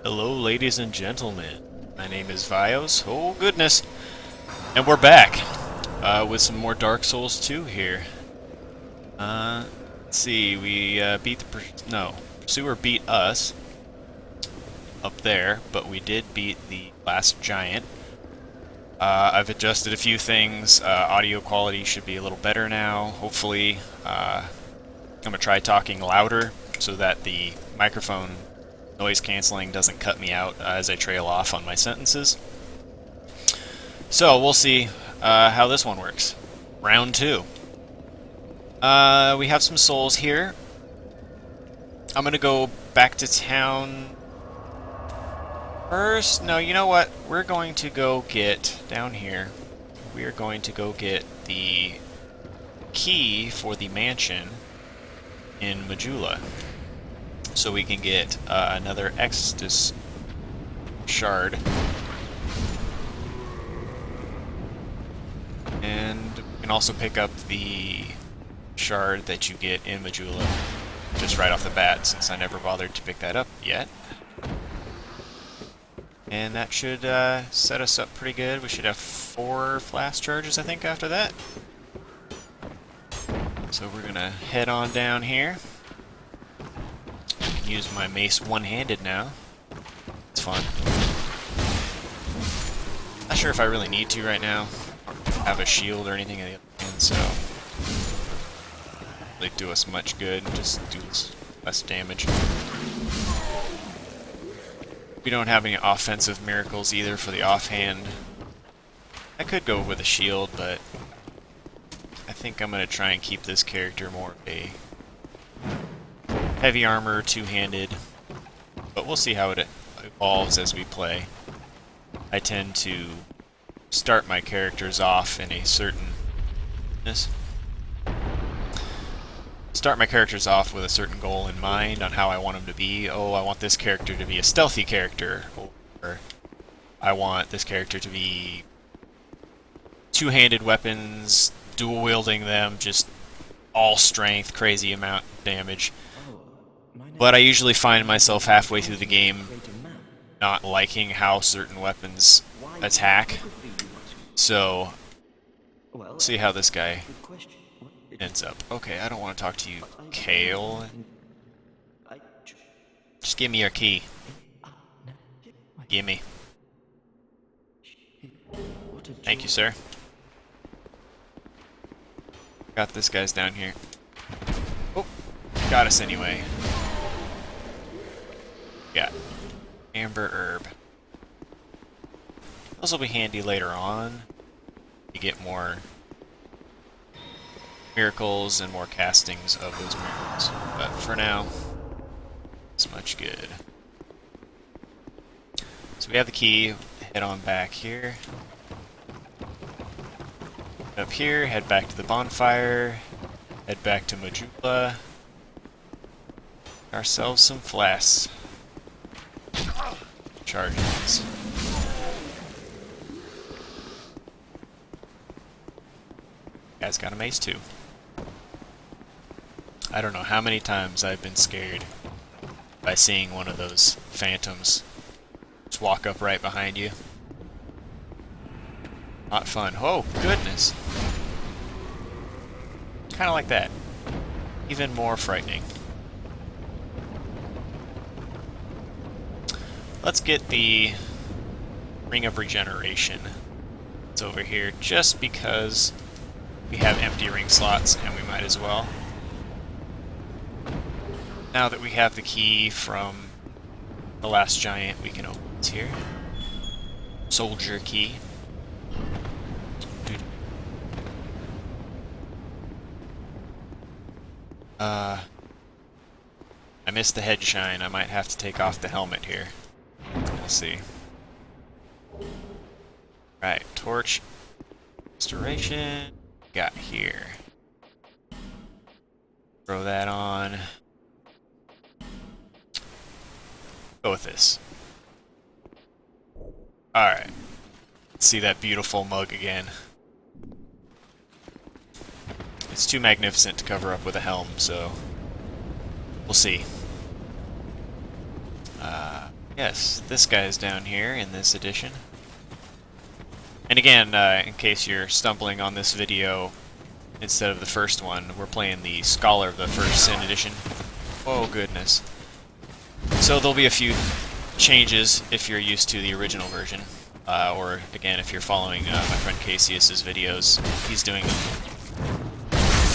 Hello, ladies and gentlemen. My name is Vios. Oh, goodness. And we're back with some more Dark Souls 2 here. Let's see. We beat the... no. Pursuer beat us up there, but we did beat the last giant. I've adjusted a few things. Audio quality should be a little better now, hopefully. I'm going to try talking louder so that the microphone noise canceling doesn't cut me out as I trail off on my sentences. So we'll see how this one works. Round 2. We have some souls here. I'm gonna go back to town first. No, you know what? We're going to go get down here. We are going to go get the key for the mansion in Majula, so we can get another Exodus shard. And we can also pick up the shard that you get in Majula just right off the bat, since I never bothered to pick that up yet. And that should set us up pretty good. We should have 4 flask charges, I think, after that. So we're gonna head on down here. Use my mace one-handed now. It's fun. Not sure if I really need to right now. I don't have a shield or anything in the other hand, so really do us much good. Just do less damage. We don't have any offensive miracles either for the offhand. I could go with a shield, but I think I'm gonna try and keep this character more of a heavy armor, two-handed, but we'll see how it evolves as we play. I tend to start my characters off in a certain... start my characters off with a certain goal in mind on how I want them to be. Oh, I want this character to be a stealthy character, or I want this character to be two-handed weapons, dual-wielding them, just all strength, crazy amount of damage. But I usually find myself halfway through the game not liking how certain weapons attack. So, we'll see how this guy ends up. Okay, I don't want to talk to you, Kale. Just give me your key. Gimme. Thank you, sir. Got this guy's down here. Oh, got us anyway. Yeah. Amber herb. Those will be handy later on. You get more miracles and more castings of those miracles. But for now, it's much good. So we have the key. Head on back here. Up here, head back to the bonfire. Head back to Majula. Ourselves some flasks. Charges. Guy's got a mace too. I don't know how many times I've been scared by seeing one of those phantoms just walk up right behind you. Not fun. Oh, goodness. Kind of like that. Even more frightening. Let's get the Ring of Regeneration. It's over here just because we have empty ring slots and we might as well. Now that we have the key from the last giant, we can open it here. Soldier key. I missed the head shine. I might have to take off the helmet here. We'll see. Right, torch. Restoration. Got here. Throw that on. Go with this. Alright. Let's see that beautiful mug again. It's too magnificent to cover up with a helm, so we'll see. Yes, this guy's down here in this edition. And again, in case you're stumbling on this video instead of the first one, we're playing the Scholar of the First Sin edition. Oh goodness. So there'll be a few changes if you're used to the original version. Or again, if you're following my friend Casius's videos, he's doing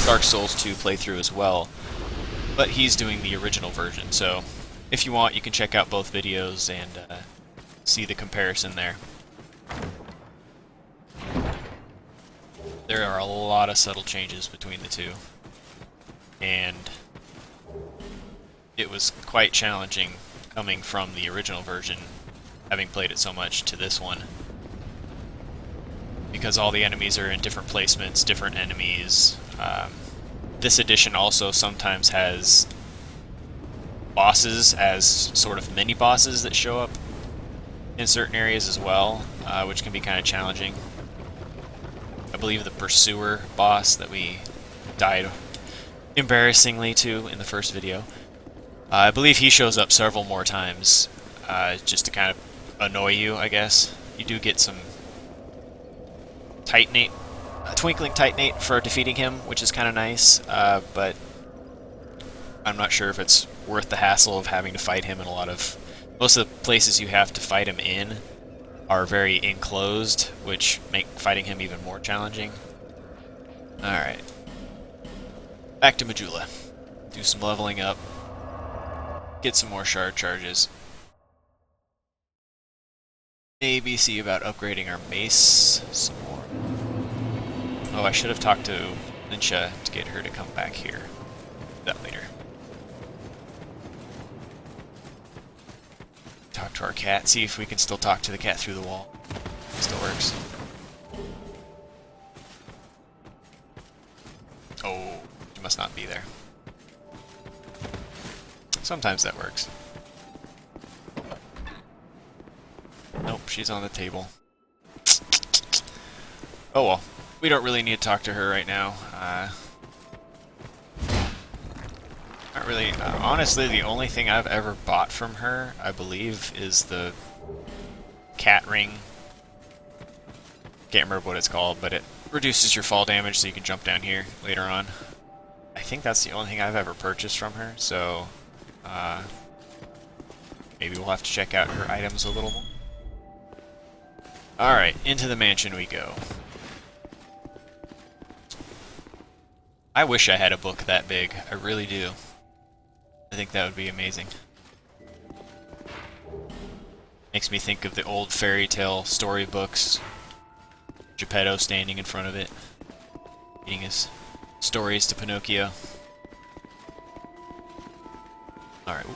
Dark Souls 2 playthrough as well. But he's doing the original version, so if you want, you can check out both videos and see the comparison there. There are a lot of subtle changes between the two, and it was quite challenging coming from the original version, having played it so much, to this one, because all the enemies are in different placements, different enemies. This edition also sometimes has bosses as sort of mini bosses that show up in certain areas as well, which can be kind of challenging. I believe the Pursuer boss that we died embarrassingly to in the first video, I believe he shows up several more times, just to kind of annoy you, I guess. You do get some Titanate, Twinkling Titanate for defeating him, which is kind of nice, but I'm not sure if it's worth the hassle of having to fight him in most of the places you have to fight him in are very enclosed, which make fighting him even more challenging. Alright. Back to Majula. Do some leveling up. Get some more shard charges. Maybe see about upgrading our mace some more. Oh, I should have talked to Linsha to get her to come back here. That later. Talk to our cat, see if we can still talk to the cat through the wall. Still works. Oh, she must not be there. Sometimes that works. Nope, she's on the table. Oh well, we don't really need to talk to her right now. Not really. Honestly, the only thing I've ever bought from her, I believe, is the cat ring. Can't remember what it's called, but it reduces your fall damage so you can jump down here later on. I think that's the only thing I've ever purchased from her, so maybe we'll have to check out her items a little more. Alright, into the mansion we go. I wish I had a book that big. I really do. I think that would be amazing. Makes me think of the old fairy tale storybooks. Geppetto standing in front of it, reading his stories to Pinocchio. Alright,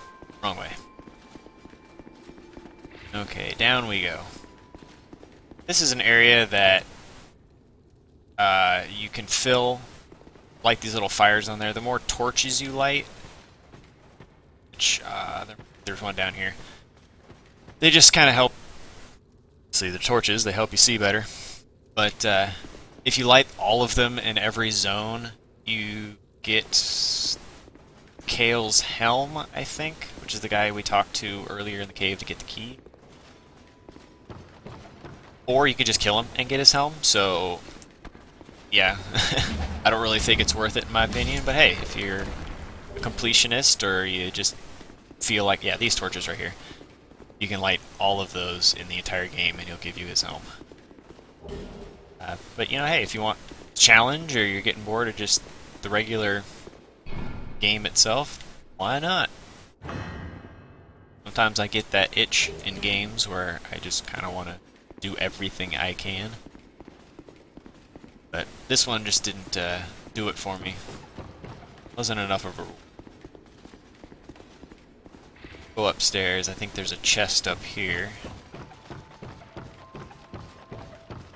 wrong way. Okay, down we go. This is an area that you can light these little fires on there. The more torches you light, which there's one down here, they just kind of help. See, the torches, they help you see better. But if you light all of them in every zone, you get Kale's helm, I think, which is the guy we talked to earlier in the cave to get the key. Or you could just kill him and get his helm, so yeah. I don't really think it's worth it in my opinion, but hey, if you're a completionist or you just feel like, yeah, these torches right here, you can light all of those in the entire game and he'll give you his helm. But you know, hey, if you want a challenge or you're getting bored of just the regular game itself, why not? Sometimes I get that itch in games where I just kind of want to do everything I can. But this one just didn't do it for me. Wasn't enough of a rule. Go upstairs. I think there's a chest up here.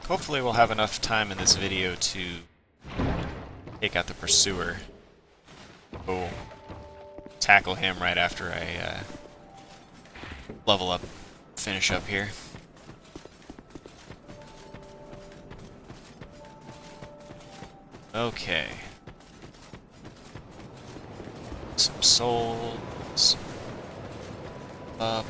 Hopefully we'll have enough time in this video to take out the Pursuer. We'll tackle him right after I level up, finish up here. Okay. Some souls. Up.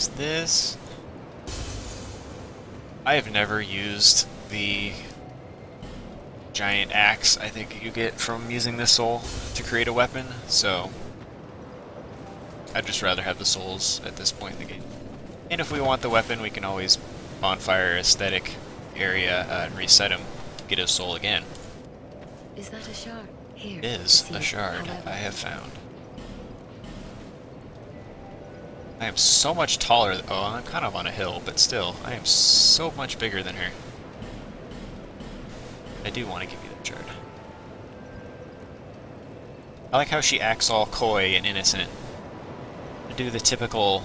Use this. I have never used the giant axe I think you get from using this soul to create a weapon, so I'd just rather have the souls at this point in the game. And if we want the weapon, we can always bonfire aesthetic area and reset him, get his soul again. Is that a shard? Here. It is a shard I have found. I am so much taller. Oh, I'm kind of on a hill, but still, I am so much bigger than her. I do want to give you that shard. I like how she acts all coy and innocent. To do the typical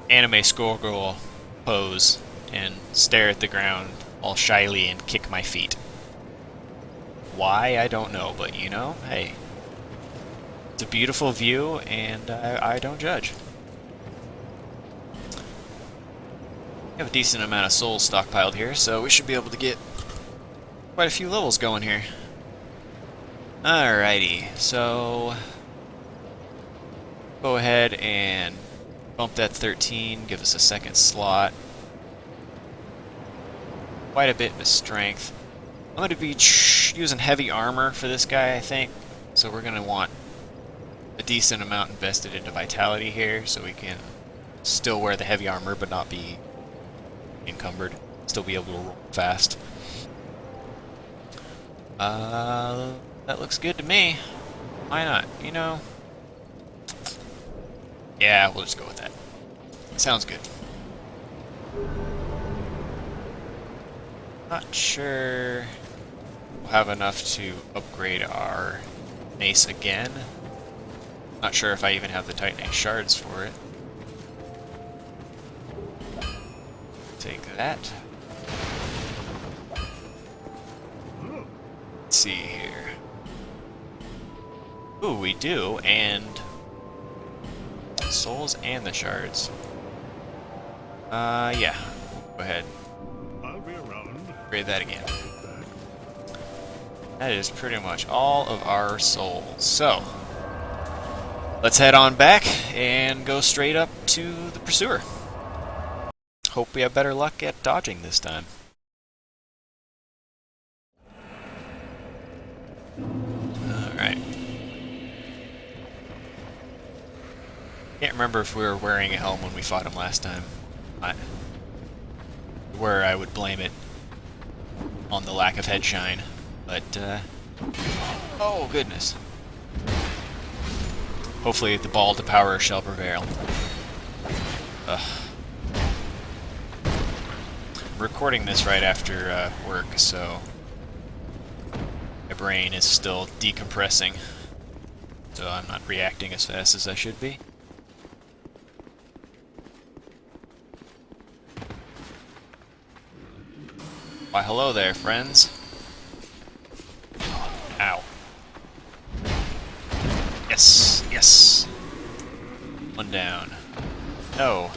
anime schoolgirl pose and stare at the ground all shyly and kick my feet. Why, I don't know, but you know, hey. It's a beautiful view, and I don't judge. We have a decent amount of souls stockpiled here, so we should be able to get quite a few levels going here. Alrighty, so go ahead and bump that 13, give us a second slot. Quite a bit of strength. I'm going to be using heavy armor for this guy, I think, so we're going to want a decent amount invested into vitality here, so we can still wear the heavy armor but not be encumbered, still be able to roll fast. That looks good to me. Why not? You know? Yeah, we'll just go with that. Sounds good. Not sure we'll have enough to upgrade our mace again. Not sure if I even have the Titanite shards for it. Take that. Let's see here. Ooh, we do, and souls and the shards. Yeah. Go ahead. I'll be around. Upgrade that again. That is pretty much all of our souls. So, let's head on back and go straight up to the pursuer. Hope we have better luck at dodging this time. Alright. Can't remember if we were wearing a helm when we fought him last time. Where I would blame it on the lack of head shine. But, oh goodness. Hopefully the ball to power shall prevail. Ugh. I'm recording this right after work, so my brain is still decompressing. So I'm not reacting as fast as I should be. Why, hello there, friends. Ow. Yes, yes. One down. No.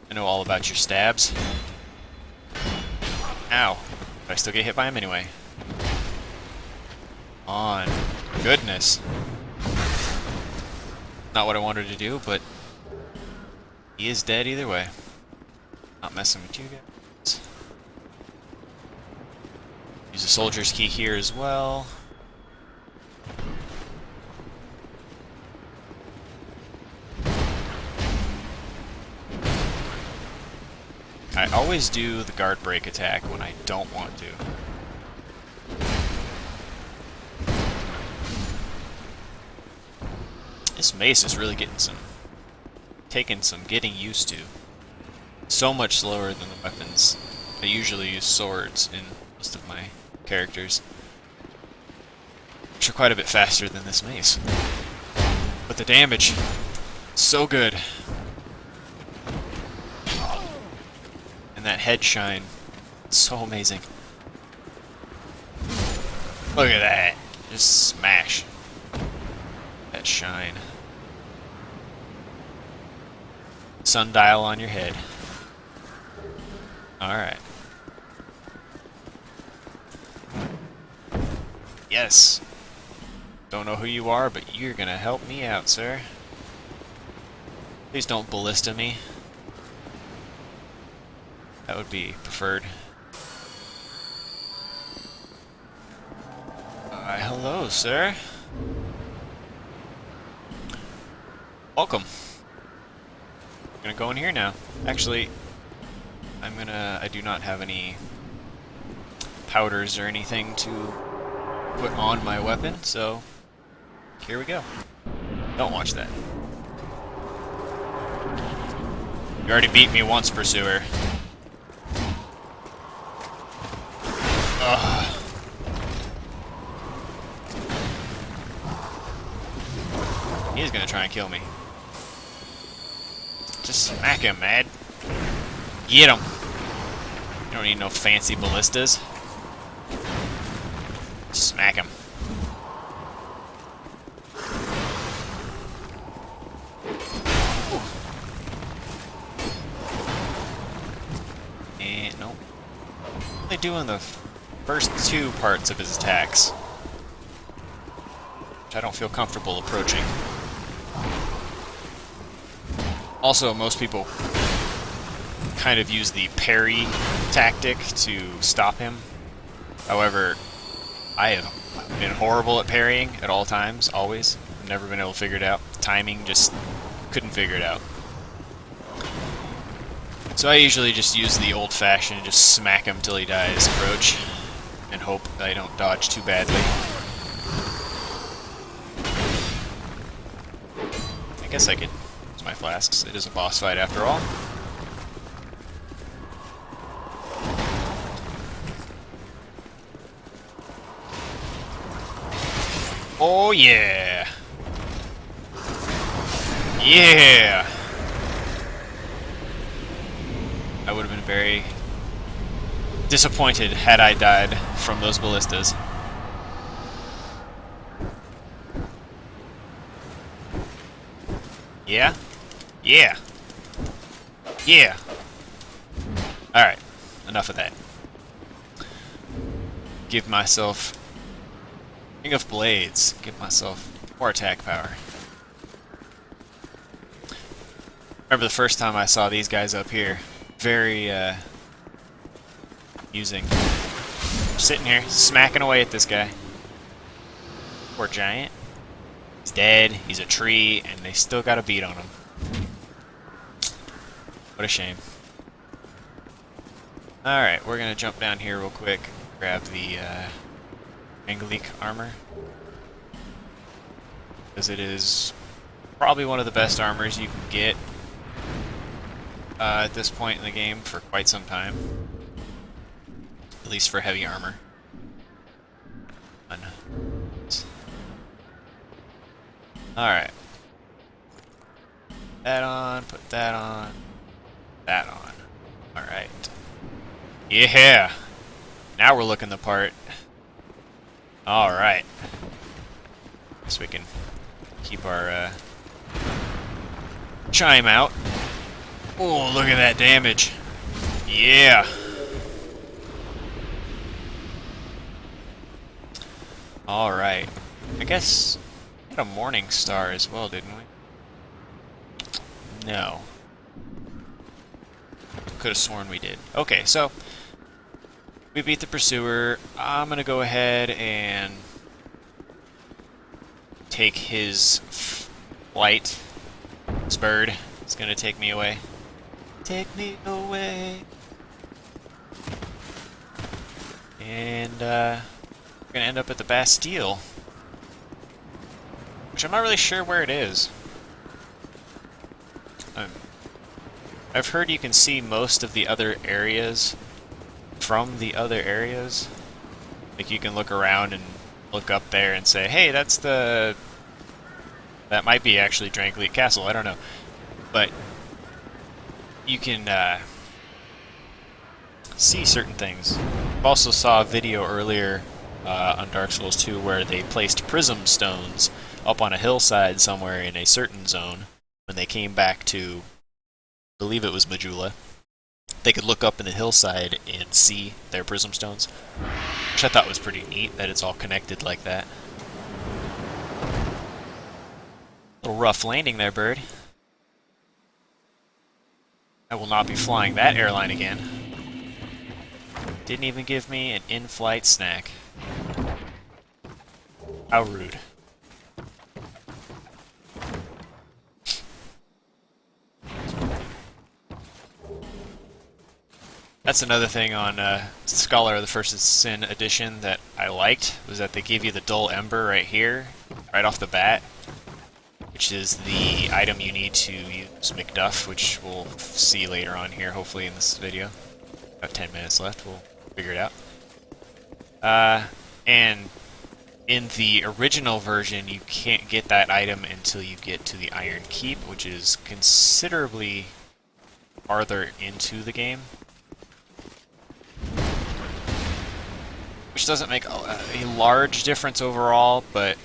I know all about your stabs. Ow. But I still get hit by him anyway. On. Goodness. Not what I wanted to do, but he is dead either way. Not messing with you guys. Use a soldier's key here as well. I always do the guard break attack when I don't want to. This mace is really taking some getting used to. So much slower than the weapons. I usually use swords in most of my characters, which are quite a bit faster than this mace. But the damage, so good. And that head shine, so amazing. Look at that, just smash. That shine. Sundial on your head. Alright. Yes. Don't know who you are, but you're gonna help me out, sir. Please don't ballista me. That would be preferred. Hello, sir. Welcome. I'm gonna go in here now. Actually, I do not have any powders or anything to put on my weapon, so here we go. Don't watch that. You already beat me once, Pursuer. Ugh. He's gonna try and kill me. Just smack him, man. Get him. You don't need no fancy ballistas. Smack him. And nope. Only doing the first two parts of his attacks, which I don't feel comfortable approaching. Also, most people kind of use the parry tactic to stop him. However, I have been horrible at parrying at all times, always. I've never been able to figure it out. Timing, just couldn't figure it out. So I usually just use the old-fashioned, just smack him till he dies approach, and hope that I don't dodge too badly. I guess I could use my flasks. It is a boss fight after all. Oh yeah! Yeah! I would have been very disappointed had I died from those ballistas. Yeah? Yeah! Yeah! Alright, enough of that. Give myself King of Blades. Give myself more attack power. Remember the first time I saw these guys up here. Very, amusing. Sitting here, smacking away at this guy. Poor giant. He's dead, he's a tree, and they still got a beat on him. What a shame. Alright, we're gonna jump down here real quick. Grab the, Angelique armor. Because it is probably one of the best armors you can get at this point in the game for quite some time. At least for heavy armor. Alright. That on, put that on, that on. Alright. Yeah! Now we're looking the part. Alright. So we can keep our chime out. Oh, look at that damage. Yeah! Alright. I guess we had a morning star as well, didn't we? No. Could have sworn we did. Okay, so we beat the Pursuer. I'm gonna go ahead and take his flight. His bird is gonna take me away. Take me away. And we're gonna end up at the Bastille, which I'm not really sure where it is. I've heard you can see most of the other areas from the other areas. Like you can look around and look up there and say, hey, that's the... That might be actually Drangleet Castle, I don't know. But you can see certain things. I also saw a video earlier on Dark Souls 2 where they placed prism stones up on a hillside somewhere in a certain zone. When they came back to, I believe it was Majula, they could look up in the hillside and see their prism stones, which I thought was pretty neat that it's all connected like that. Little rough landing there, bird. I will not be flying that airline again. Didn't even give me an in-flight snack. How rude. That's another thing on Scholar of the First Sin edition that I liked, was that they give you the dull ember right here, right off the bat, which is the item you need to use McDuff, which we'll see later on here, hopefully in this video. About 10 minutes left, we'll figure it out. And in the original version, you can't get that item until you get to the Iron Keep, which is considerably farther into the game. Which doesn't make a large difference overall, but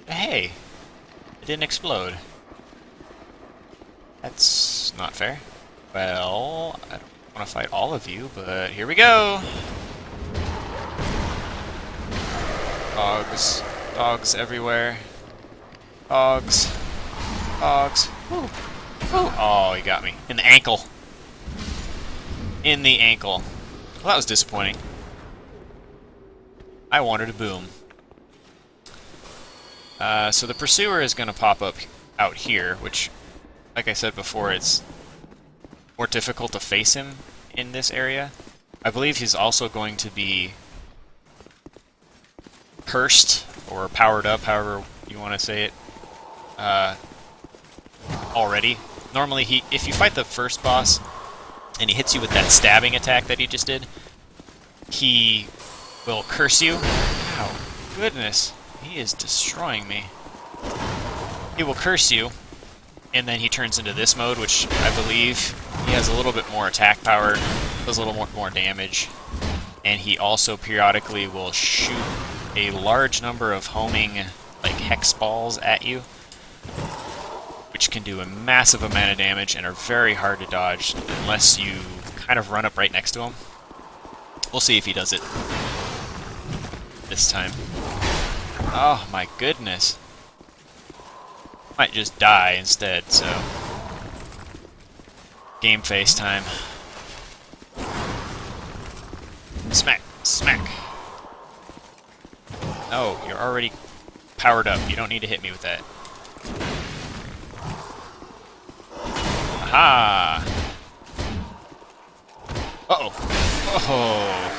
hey, it didn't explode. That's not fair. Well, I don't want to fight all of you, but here we go! Dogs. Dogs everywhere. Dogs. Dogs. Woo. Woo. Oh, he got me. In the ankle. In the ankle. Well, that was disappointing. I wanted a boom. So the Pursuer is going to pop up out here, which, like I said before, it's more difficult to face him in this area. I believe he's also going to be cursed, or powered up, however you want to say it, already. Normally, if you fight the first boss, and he hits you with that stabbing attack that he just did, he will curse you. Ow, goodness, he is destroying me. He will curse you, and then he turns into this mode, which I believe he has a little bit more attack power, does a little more damage, and he also periodically will shoot a large number of homing, like, hex balls at you, which can do a massive amount of damage and are very hard to dodge unless you kind of run up right next to him. We'll see if he does it this time. Oh my goodness. Might just die instead, so... Game face time. Smack! Smack! Oh, you're already powered up. You don't need to hit me with that. Aha! Uh-oh. Oh.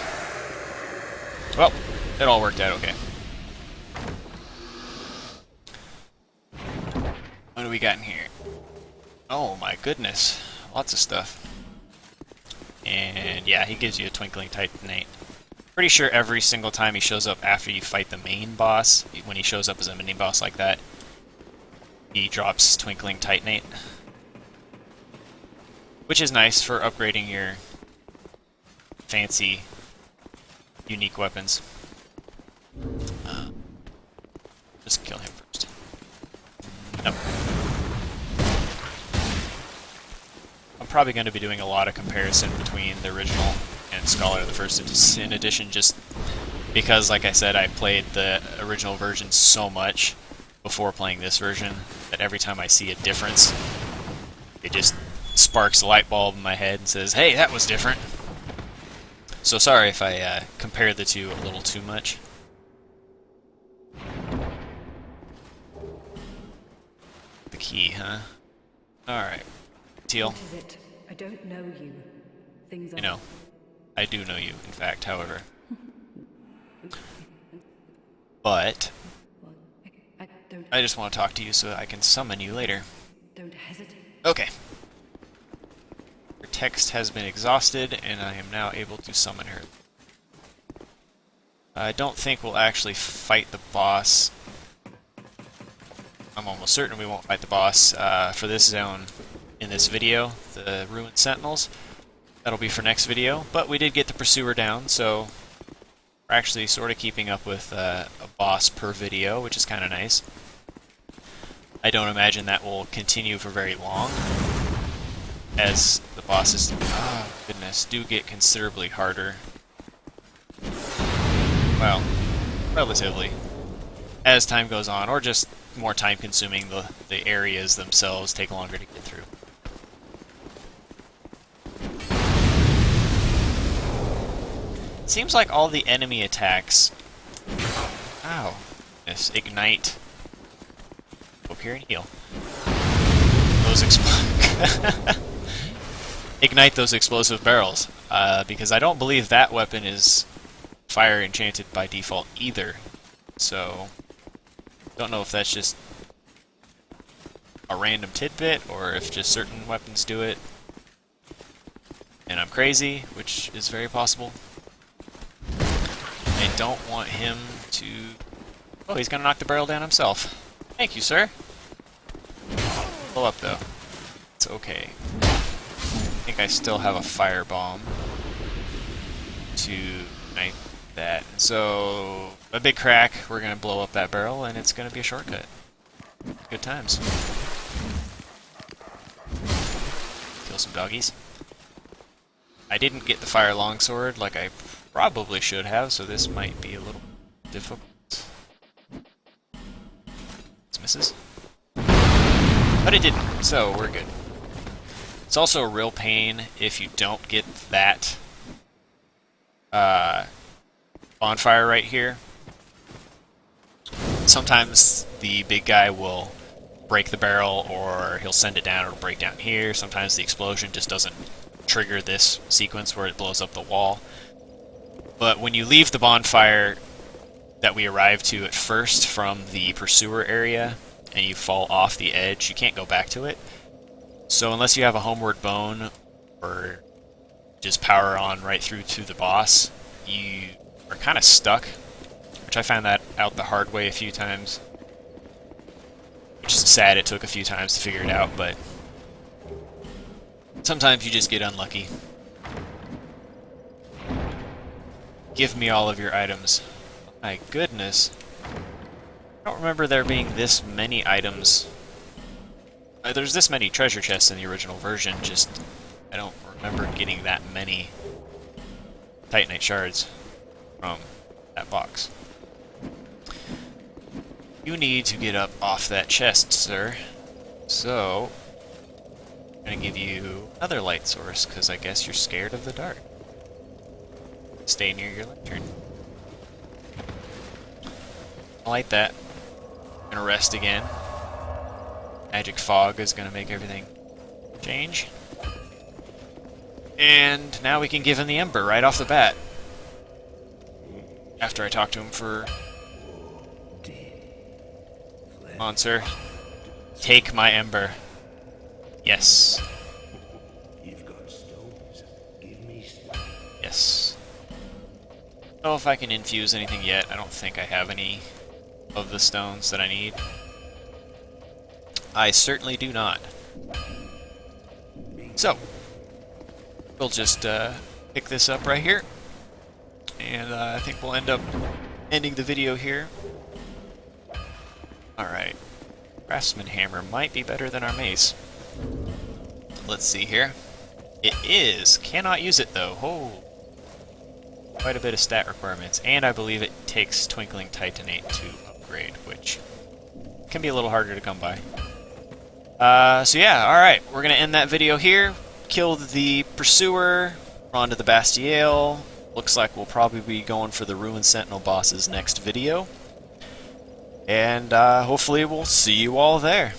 Well, it all worked out okay. What do we got in here? Oh my goodness. Lots of stuff. And yeah, he gives you a Twinkling Titanate. Pretty sure every single time he shows up after you fight the main boss, when he shows up as a mini-boss like that, he drops Twinkling Titanate. Which is nice for upgrading your fancy, unique weapons. Just kill him first. Nope. I'm probably going to be doing a lot of comparison between the original and Scholar of the First Sin edition, just because, like I said, I played the original version so much before playing this version that every time I see a difference, it just sparks a light bulb in my head and says, hey, that was different. So sorry if I compare the two a little too much. The key, huh? Alright. Teal. What is it? I don't know you. Things are... You know. I do know you, in fact, however. But I just want to talk to you so that I can summon you later. Don't hesitate. Okay. Her text has been exhausted, and I am now able to summon her. I don't think we'll actually fight the boss. I'm almost certain we won't fight the boss for this zone in this video, the Ruined Sentinels. That'll be for next video, but we did get the Pursuer down, so we're actually sort of keeping up with a boss per video, which is kind of nice. I don't imagine that will continue for very long, as the bosses, oh goodness, do get considerably harder. Well, relatively, as time goes on, or just more time consuming. The areas themselves take longer to get through. seems like all the enemy attacks... Ow. Yes, ignite. Go up here and heal. Those ignite those explosive barrels. Because I don't believe that weapon is fire enchanted by default either. So, don't know if that's just a random tidbit or if just certain weapons do it. And I'm crazy, which is very possible. I don't want him to... Oh, he's gonna knock the barrel down himself. Thank you, sir. Blow up, though. It's okay. I think I still have a firebomb to ignite that. So, a big crack, we're gonna blow up that barrel, and it's gonna be a shortcut. Good times. Kill some doggies. I didn't get the fire longsword like I probably should have, so this might be a little difficult. This misses. But it didn't, so we're good. It's also a real pain if you don't get that bonfire right here. Sometimes the big guy will break the barrel, or he'll send it down, it'll break down here. Sometimes the explosion just doesn't trigger this sequence where it blows up the wall. But when you leave the bonfire that we arrived to at first from the pursuer area, and you fall off the edge, you can't go back to it. So unless you have a homeward bone, or just power on right through to the boss, you are kind of stuck. Which I found that out the hard way a few times. Which is sad, it took a few times to figure it out, but sometimes you just get unlucky. Give me all of your items. My goodness. I don't remember there being this many items. There's this many treasure chests in the original version, just I don't remember getting that many Titanite shards from that box. You need to get up off that chest, sir. So, I'm gonna give you another light source, because I guess you're scared of the dark. Stay near your lantern. I'll light that. I'm gonna rest again. Magic fog is gonna make everything change. And now we can give him the ember right off the bat. After I talk to him for... Come on, sir. Take my ember. Yes. You've got stones. Give me stones. Yes. I don't know if I can infuse anything yet. I don't think I have any of the stones that I need. I certainly do not. So, we'll just pick this up right here. And I think we'll end up ending the video here. Alright. Craftsman hammer might be better than our mace. Let's see here. It is. Cannot use it though. Oh. Quite a bit of stat requirements. And I believe it takes Twinkling Titanate to upgrade, which can be a little harder to come by. So yeah, alright. We're going to end that video here. Killed the Pursuer. On to the Bastiale. Looks like we'll probably be going for the Ruined Sentinel bosses next video. And hopefully we'll see you all there.